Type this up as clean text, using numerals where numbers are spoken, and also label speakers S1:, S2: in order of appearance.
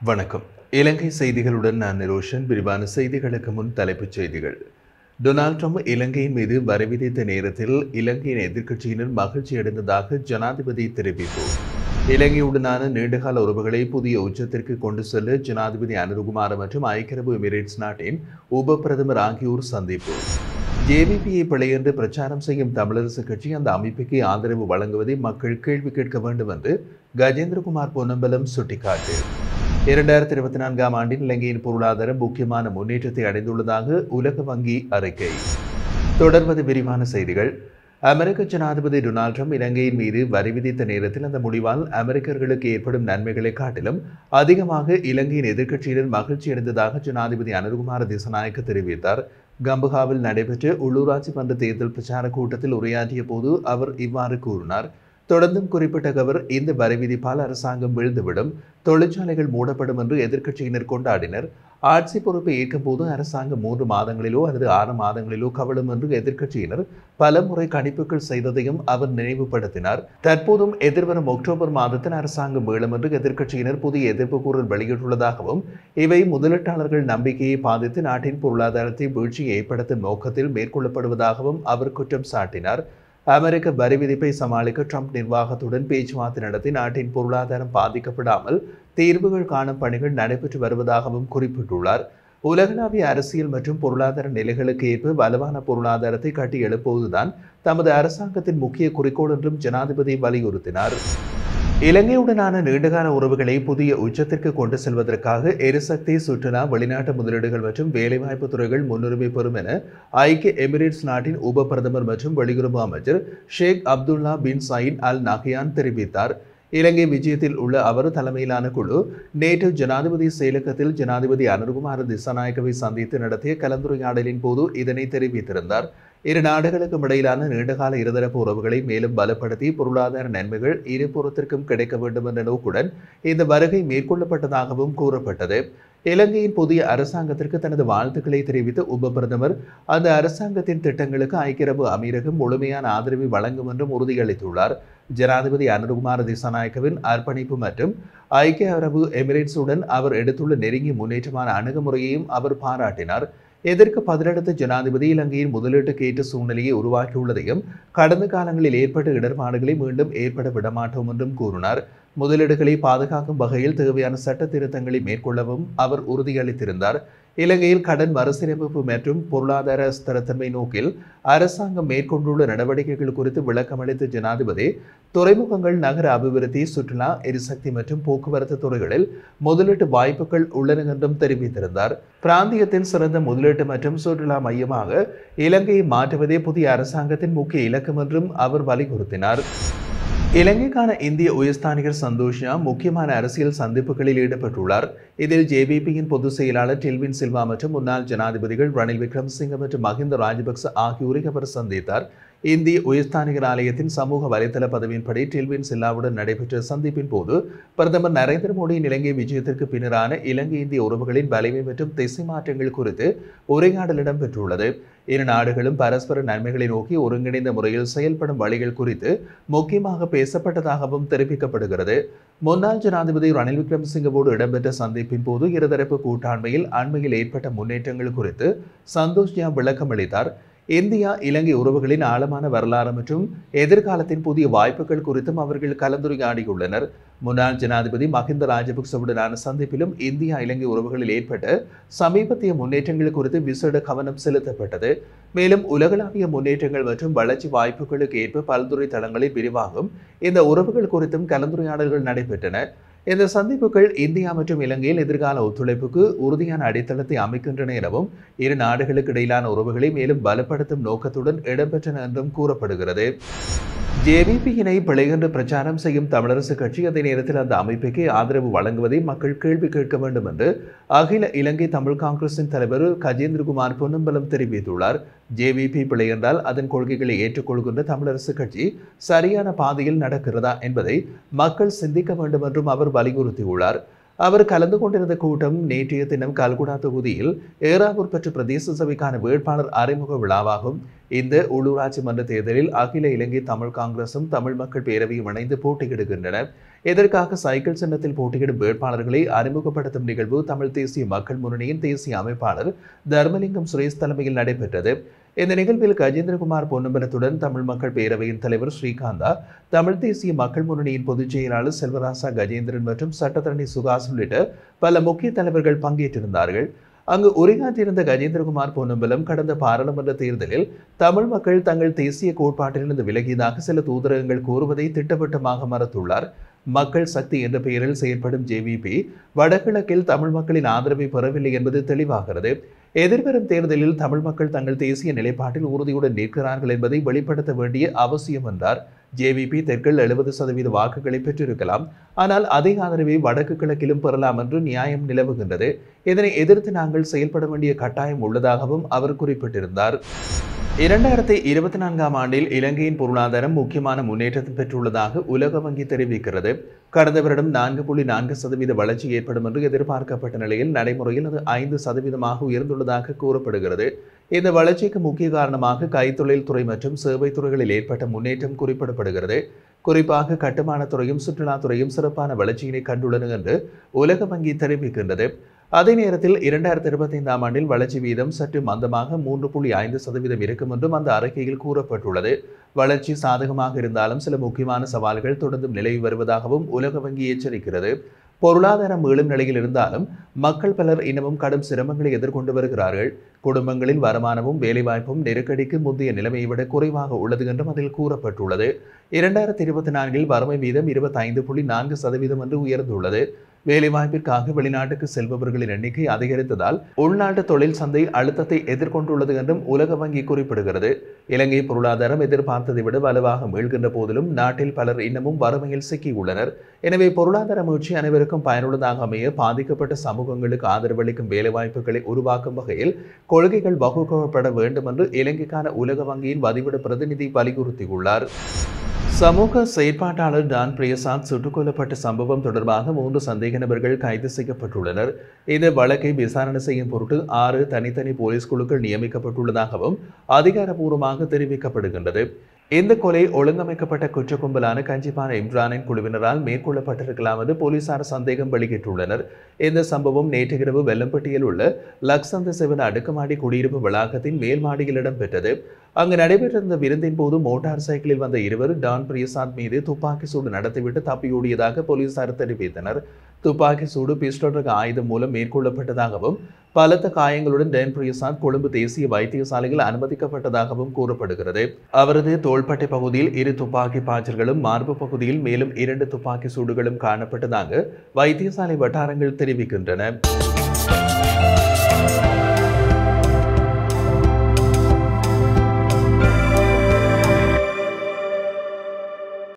S1: வணக்கம். இலங்கை செய்திகளுடன் நான் நிரோஷன். விரிவான செய்திகளுக்கு முன் தலைப்புச் செய்திகள். டொனால்ட் ட்ரம்ப் இலங்கையின் மீது வரி விதித்த நேரத்தில் இலங்கையின் எதிர்க்கட்சியினர் மகிழ்ச்சியடைந்ததாக ஜனாதிபதி தெரிவிப்பு. இலங்கையுடனான நீண்டகால உறவுகளை புதிய உச்சத்திற்கு கொண்டு செல்ல ஜனாதிபதி அனுருகுமார மற்றும் ஐக்கிய அரபு எமிரேட்ஸ் நாட்டின் உப பிரதமர் ஆகியோர் சந்திப்பு. ஜேவிபியை பிழையென்று பிரச்சாரம் செய்யும் தமிழரசு கட்சி அந்த அமைப்புக்கு ஆதரவு வழங்குவதை மக்கள் கேள்வி கேட்க வேண்டும் என்று கஜேந்திரகுமார் பொன்னம்பலம் சுட்டிக்காட்டு. 2024ஆம் ஆண்டில் இலங்கையின் பொருளாதாரம் முக்கியமான முன்னேற்றத்தை அடைந்துள்ளதாக உலக வங்கி அறிக்கை. தொடர்வது விரிவான செய்திகள். அமெரிக்க ஜனாதிபதி டொனால்ட் ட்ரம்ப் இலங்கையின் மீது வரி விதித்த நேரத்தில் அந்த முடிவால் அமெரிக்கர்களுக்கு ஏற்படும் நன்மைகளை காட்டிலும் அதிகமாக இலங்கையின் எதிர்க்கட்சியினர் மகிழ்ச்சியடைந்ததாக ஜனாதிபதி அனுருகுமார திசாநாயக்க தெரிவித்தார். கம்பஹாவில் நடைபெற்ற உள்ளூராட்சி மன்ற தேர்தல் பிரச்சார கூட்டத்தில் உரையாற்றிய போது அவர் இவ்வாறு கூறினார். தொடர்ந்தும் குறிப்பிட்ட அவர், இந்த வரி விதிப்பால் அரசாங்கம் வீழ்ந்துவிடும், தொழிற்சாலைகள் மூடப்படும் என்று எதிர்க்கட்சியினர் கொண்டாடினர். ஆட்சி பொறுப்பை ஏற்கும் போது அரசாங்கம் 3 மாதங்களிலோ அல்லது 6 மாதங்களிலோ கவிழும் என்று எதிர்க்கட்சியினர் பல முறை கணிப்புகள் செய்ததையும் அவர் நினைவுபடுத்தினார். தற்போதும் எதிர்வரும் அக்டோபர் மாதத்தில் அரசாங்கம் வீழும் என்று எதிர்க்கட்சியினர் புதிய எதிர்ப்பு கூறல் வெளியிட்டுள்ளதாகவும், இவை முதலீட்டாளர்கள் நம்பிக்கையை பாதித்து நாட்டின் பொருளாதாரத்தை வீழ்ச்சியை ஏற்படுத்தும் நோக்கத்தில் மேற்கொள்ளப்படுவதாகவும் அவர் குற்றம் சாட்டினார். அமெரிக்க வரி விதிப்பை சமாளிக்க ட்ரம்ப் நிர்வாகத்துடன் பேச்சுவார்த்தை நடத்தி நாட்டின் பொருளாதாரம் பாதிக்கப்படாமல் தீர்வுகள் காணும் பணிகள் நடைபெற்று வருவதாகவும் குறிப்பிட்டுள்ளார். உலகளாவிய அரசியல் மற்றும் பொருளாதார நிலைகளுக்கு ஏற்ப வலுவான பொருளாதாரத்தை கட்டி எழுப்புவதுதான் தமது அரசாங்கத்தின் முக்கிய குறிக்கோள் என்றும் ஜனாதிபதி வலியுறுத்தினார். இலங்கையுடனான நீண்டகால உறவுகளை புதிய உச்சத்திற்கு கொண்டு செல்வதற்காக எரிசக்தி, சுற்றுலா, வெளிநாட்டு முதலீடுகள் மற்றும் வேலைவாய்ப்பு துறைகள் முன்னுரிமை பெறும் என ஐக்கிய எமிரேட்ஸ் நாட்டின் உப பிரதமர் மற்றும் வெளியுறவு அமைச்சர் ஷேக் அப்துல்லா பின் சயீத் அல் நஹ்யான் தெரிவித்தார். இலங்கை விஜயத்தில் உள்ள அவர் தலைமையிலான குழு நேற்று ஜனாதிபதி செயலகத்தில் ஜனாதிபதி அனுருகுமார திசாநாயக்கவை சந்தித்து நடத்திய கலந்துரையாடலின் போது இதனை தெரிவித்திருந்தார். இரு நாடுகளுக்கும் இடையிலான நீண்டகால இருதரப்பு உறவுகளை மேலும் பலப்படுத்தி பொருளாதார நன்மைகள் இருபுறத்திற்கும் கிடைக்க வேண்டும் என்ற நோக்குடன் இந்த வருகை மேற்கொள்ளப்பட்டதாகவும் கூறப்பட்டது. இலங்கையின் புதிய அரசாங்கத்திற்கு தனது வாழ்த்துக்களை தெரிவித்த உப பிரதமர், அந்த அரசாங்கத்தின் திட்டங்களுக்கு ஐக்கிய அரபு அமீரகம் முழுமையான ஆதரவை வழங்கும் என்றும் உறுதியளித்துள்ளார். ஜனாதிபதி அனுருகுமார திசாநாயக்கவின் அர்ப்பணிப்பு மற்றும் ஐக்கிய அரபு எமிரேட்ஸுடன் அவர் எடுத்துள்ள நெருங்கிய முன்னேற்றமான அணுகுமுறையையும் அவர் பாராட்டினார். இதற்கு பதிலளித்த ஜனாதிபதி, இலங்கையின் முதலீட்டுக்கு ஏற்ற சூழ்நிலையை உருவாக்கியுள்ளதையும் கடந்த காலங்களில் ஏற்பட்ட இடர்பாடுகளை மீண்டும் ஏற்பட விடமாட்டோம் என்றும் கூறினார். முதலீடுகளை பாதுகாக்கும் வகையில் தேவையான சட்ட திருத்தங்களை மேற்கொள்ளவும் அவர் உறுதியளித்திருந்தார். இலங்கையில் கடன் மறுசீரமைப்பு மற்றும் பொருளாதார ஸ்திரத்தன்மை நோக்கில் அரசாங்கம் மேற்கொண்டுள்ள நடவடிக்கைகள் குறித்து விளக்கமளித்த ஜனாதிபதி, துறைமுகங்கள், நகர அபிவிருத்தி, சுற்றுலா, எரிசக்தி மற்றும் போக்குவரத்து துறைகளில் முதலீட்டு வாய்ப்புகள் உள்ளன என்றும் தெரிவித்திருந்தார். பிராந்தியத்தின் சிறந்த முதலீட்டு மற்றும் சுற்றுலா மையமாக இலங்கையை மாற்றுவதே புதிய அரசாங்கத்தின் முக்கிய இலக்கம் என்றும் அவர் வலியுறுத்தினார். இலங்கைக்கான இந்திய உயர்ஸ்தானிகர் சந்தோஷ்யா முக்கியமான அரசியல் சந்திப்புகளில் ஈடுபட்டுள்ளார். இதில் ஜேவிபியின் பொதுச் செயலாளர் டில்வின் சில்வா மற்றும் முன்னாள் ஜனாதிபதிகள் ரணில் விக்ரமசிங்க மற்றும் மஹிந்த ராஜபக்ச ஆகியோரை அவர் சந்தித்தார். இந்திய உயர்ஸ்தானிகர் ஆலயத்தின் சமூக வலைதள பதிவின்படி டில்வின் சில்லாவுடன் நடைபெற்ற சந்திப்பின் போது பிரதமர் நரேந்திர மோடியின் இலங்கை விஜயத்திற்கு பின்னரான இலங்கை இந்திய உறவுகளின் வலிமை மற்றும் திசை மாற்றங்கள் குறித்து உரையாடல் இடம்பெற்றுள்ளது. இரு நாடுகளும் பரஸ்பர நன்மைகளை நோக்கி ஒருங்கிணைந்த முறையில் செயல்படும் வழிகள் குறித்து முக்கியமாக பேசப்பட்டதாகவும் தெரிவிக்கப்படுகிறது. முன்னாள் ஜனாதிபதி ரணில் விக்ரமசிங்கவோடு இடம்பெற்ற சந்திப்பின் போது இருதரப்பு கூட்டாண்மையில் அண்மையில் ஏற்பட்ட முன்னேற்றங்கள் குறித்து சந்தோஷ்யா விளக்கம் அளித்தார். இந்தியா இலங்கை உறவுகளின் ஆழமான வரலாறு மற்றும் எதிர்காலத்தின் புதிய வாய்ப்புகள் குறித்தும் அவர்கள் கலந்துரையாடியுள்ளனர். முன்னாள் ஜனாதிபதி மஹிந்த ராஜபக்சவுடனான சந்திப்பிலும் இந்தியா இலங்கை உறவுகளில் ஏற்பட்ட சமீபத்திய முன்னேற்றங்கள் குறித்து விசேட கவனம் செலுத்தப்பட்டது. மேலும் உலகளாவிய முன்னேற்றங்கள் மற்றும் வளர்ச்சி வாய்ப்புகளுக்கு ஏற்ப பல்துறை தளங்களில் விரிவாகும் இந்த உறவுகள் குறித்தும் கலந்துரையாடல்கள் நடைபெற்றன. இந்த சந்திப்புகள் இந்தியா மற்றும் இலங்கையில் எதிர்கால ஒத்துழைப்புக்கு உறுதியான அடித்தளத்தை அமைக்கின்றன எனவும் இரு நாடுகளுக்கு இடையிலான உறவுகளை மேலும் பலப்படுத்தும் நோக்கத்துடன் இடம்பெற்றன என்றும் கூறப்படுகிறது. ஜேவிபியினை பிழையென்று பிரச்சாரம் செய்யும் தமிழரசு கட்சி அதே நேரத்தில் அந்த அமைப்புக்கு ஆதரவு வழங்குவதை மக்கள் கேள்வி கேட்க வேண்டும் என்று அகில இலங்கை தமிழ் காங்கிரசின் தலைவர் கஜேந்திரகுமார் பொன்னம்பலம் தெரிவித்துள்ளார். ஜேவிபி பிழை என்றால் அதன் கொள்கைகளை ஏற்றுக்கொள்கின்ற தமிழரசு கட்சி சரியான பாதையில் நடக்கிறதா என்பதை மக்கள் சிந்திக்க வேண்டும் என்றும் அவர் வலியுறுத்தியுள்ளார். அவர் கலந்து கொண்டிருந்த கூட்டம் நேற்றைய தினம் கல்குடா தொகுதியில் ஏறாவூர் பெற்ற பிரதேச சபைக்கான வேட்பாளர் அறிமுக விழாவாகும். இந்த உள்ளூராட்சி மன்ற தேர்தலில் அகில இலங்கை தமிழ் காங்கிரசும் தமிழ் மக்கள் பேரவையும் இணைந்து போட்டியிடுகின்றன. இதற்காக சைக்கிள் சின்னத்தில் போட்டியிடும் வேட்பாளர்களை அறிமுகப்படுத்தும் நிகழ்வு தமிழ் தேசிய மக்கள் முன்னணியின் தேசிய அமைப்பாளர் தர்மலிங்கம் சுரேஷ் தலைமையில் நடைபெற்றது. இந்த நிகழ்வில் கஜேந்திரகுமார் பொன்னம்பலத்துடன் தமிழ் மக்கள் பேரவையின் தலைவர் ஸ்ரீகாந்தா, தமிழ் தேசிய மக்கள் முன்னணியின் பொதுச் செயலாளர் செல்வராசா கஜேந்திரன் மற்றும் சட்டத்தரணி சுகாஸ் உள்ளிட்ட பல முக்கிய தலைவர்கள் பங்கேற்றிருந்தார்கள். அங்கு உரையாற்றியிருந்த கஜேந்திரகுமார் பொன்னம்பலம் கடந்த பாராளுமன்ற தேர்தலில் தமிழ் மக்கள் தங்கள் தேசிய கோட்பாட்டிலிருந்து விலகியதாக சில தூதரகங்கள் கூறுவதை திட்டவட்டமாக மறுத்துள்ளார். மக்கள் சக்தி என்ற பெயரில் செயற்படும் ஜேவிபி வடகிழக்கில் தமிழ் மக்களின் ஆதரவை பெறவில்லை என்பது தெளிவாகிறது. எதிர்வரும் தேர்தலில் தமிழ் மக்கள் தங்கள் தேசிய நிலைப்பாட்டில் உறுதியுடன் நிற்கிறார்கள் என்பதை வெளிப்படுத்த வேண்டிய அவசியம் என்றார். ஜேவிபி தெற்கில் 70% வாக்குகளை பெற்றிருக்கலாம், ஆனால் அதே ஆதரவை வடக்கு கிழக்கிலும் பெறலாம் என்று நியாயம் நிலவுகின்றது. இதனை எதிர்த்து நாங்கள் செயல்பட வேண்டிய கட்டாயம் உள்ளதாகவும் அவர் குறிப்பிட்டிருந்தார். 2024ஆம் ஆண்டில் இலங்கையின் பொருளாதாரம் முக்கியமான முன்னேற்றத்தை பெற்றுள்ளதாக உலக வங்கி தெரிவிக்கிறது. கடந்த வருடம் 4.4% வளர்ச்சி ஏற்படும் என்று எதிர்பார்க்கப்பட்ட நிலையில் நடைமுறையில் அது 5% உயர்ந்துள்ளதாக கூறப்படுகிறது. இந்த வளர்ச்சிக்கு முக்கிய காரணமாக கைத்தொழில் துறை மற்றும் சேவை துறைகளில் ஏற்பட்ட முன்னேற்றம் குறிப்பிடப்படுகிறது. குறிப்பாக கட்டுமானத் துறையும் சுற்றுலாத்துறையும் சிறப்பான வளர்ச்சியினை கண்டுள்ளன என்று உலக வங்கி தெரிவிக்கின்றது. அதே நேரத்தில் 2025ஆம் ஆண்டில் வளர்ச்சி வீதம் சற்று மந்தமாக 3.5% இருக்கும் என்றும் அந்த அறிக்கையில் கூறப்பட்டுள்ளது. வளர்ச்சி சாதகமாக இருந்தாலும் சில முக்கியமான சவால்கள் தொடர்ந்தும் நிலவி வருவதாகவும் உலக வங்கி எச்சரிக்கிறது. பொருளாதாரம் மீளும் நிலையில் இருந்தாலும் மக்கள் பலர் இன்னமும் கடும் சிரமங்களை எதிர்கொண்டு வருகிறார்கள். குடும்பங்களின் வருமானமும் வேலைவாய்ப்பும் நெருக்கடிக்கு முந்தைய நிலைமையை விட குறைவாக உள்ளது என்றும் அதில் கூறப்பட்டுள்ளது. 2024இல் வறுமை வீதம் 25.4% என்று உயர்ந்துள்ளது. வேலைவாய்ப்பிற்காக வெளிநாட்டுக்கு செல்பவர்களின் எண்ணிக்கை அதிகரித்ததால் உள்நாட்டு தொழில் சந்தை அழுத்தத்தை எதிர்கொண்டுள்ளது என்றும் உலக வங்கி குறிப்பிடுகிறது. இலங்கை பொருளாதாரம் எதிர்பார்த்ததை விட வலுவாக மீள்கின்ற போதிலும் நாட்டில் பலர் இன்னமும் வறுமையில் சிக்கியுள்ளனர். எனவே பொருளாதார மீட்சி அனைவருக்கும் பயனுள்ளதாக அமைய பாதிக்கப்பட்ட சமூகங்களுக்கு ஆதரவளிக்கும் வேலைவாய்ப்புகளை உருவாக்கும் வகையில் கொள்கைகள் வகுக்கப்பட வேண்டும் என்று இலங்கைக்கான உலக வங்கியின் வதிவிட பிரதிநிதி வலியுறுத்தியுள்ளார். சமூக செயற்பாட்டாளர் டான் பிரியசாத் சுட்டுக் கொல்லப்பட்ட சம்பவம் தொடர்பாக 3 சந்தேக நபர்கள் கைது செய்யப்பட்டுள்ளனர். இந்த வழக்கை விசாரணை செய்யும் பொருட்டு 6 தனித்தனி போலீஸ் குழுக்கள் நியமிக்கப்பட்டுள்ளதாகவும் அதிகாரப்பூர்வமாக தெரிவிக்கப்படுகின்றது. இந்த கொலை ஒழுங்கமைக்கப்பட்ட குற்ற கும்பலான கஞ்சிபான இம்ரானின் குழுவினரால் மேற்கொள்ளப்பட்டிருக்கலாம் என்று போலீசார் சந்தேகம் வெளியிட்டுள்ளனர். இந்த சம்பவம் நேற்று இரவு வெள்ளம்பட்டியில் உள்ள லக்சந்த செவன் அடுக்குமாடி குடியிருப்பு வளாகத்தின் மேல் மாடியில் இடம்பெற்றது. அங்கு நடைபெற்றிருந்த விருந்தின் போது மோட்டார் சைக்கிளில் வந்த இருவர் டான் பிரியசாத் மீது துப்பாக்கி சூடு நடத்திவிட்டு தப்பியோடியதாக போலீசார் தெரிவித்தனர். துப்பாக்கி சூடு பிஸ்டல் ரக ஆயுதம் மூலம் மேற்கொள்ளப்பட்டதாகவும் பலத்த காயங்களுடன் டான் பிரியசாத் கொழும்பு தேசிய வைத்தியசாலையில் அனுமதிக்கப்பட்டதாகவும் கூறப்படுகிறது. அவரது தோள்பட்டை பகுதியில் 2 துப்பாக்கி பாய்ச்சல்களும் மார்பு பகுதியில் மேலும் 2 துப்பாக்கி சூடுகளும் காணப்பட்டதாக வைத்தியசாலை வட்டாரங்கள் தெரிவிக்கின்றன.